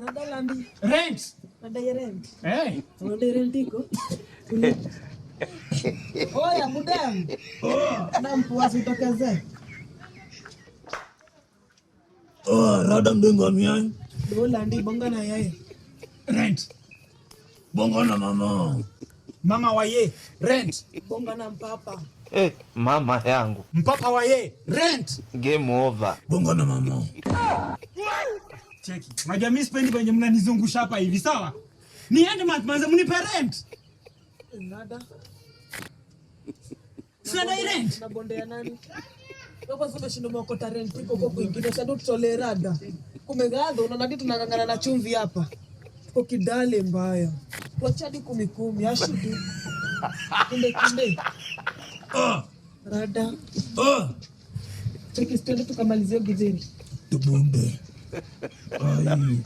Rada landi. Rent. Rada ya rent. Rada rent iko. Oya mudam. Na mpuasi utokeze. Rada mdengo miani. Landi bonga na yeye. Rent. Bonga na mama. Mama waye. Rent. Bonga na mpapa. Mama yangu. Mpapa waye. Rent. Game over. Bonga na mama. Cheki. Unajua mimi sipendi kwenye mnanizungusha hapa hivi, sawa? Niende manze mnipe rent. Nada. Sina rent. Na bonde ya nani? Kwa sababu shindo mokota rent iko kwa kwingine, sasa tutole rada. Kumegado unaona kitu tunangangana na chumvi hapa. Kwa kidale mbaya. Wachadi 10 ashidu. Kunde. Rada. Cheki stende tukamalizie gizeni. Tubombe. Ai.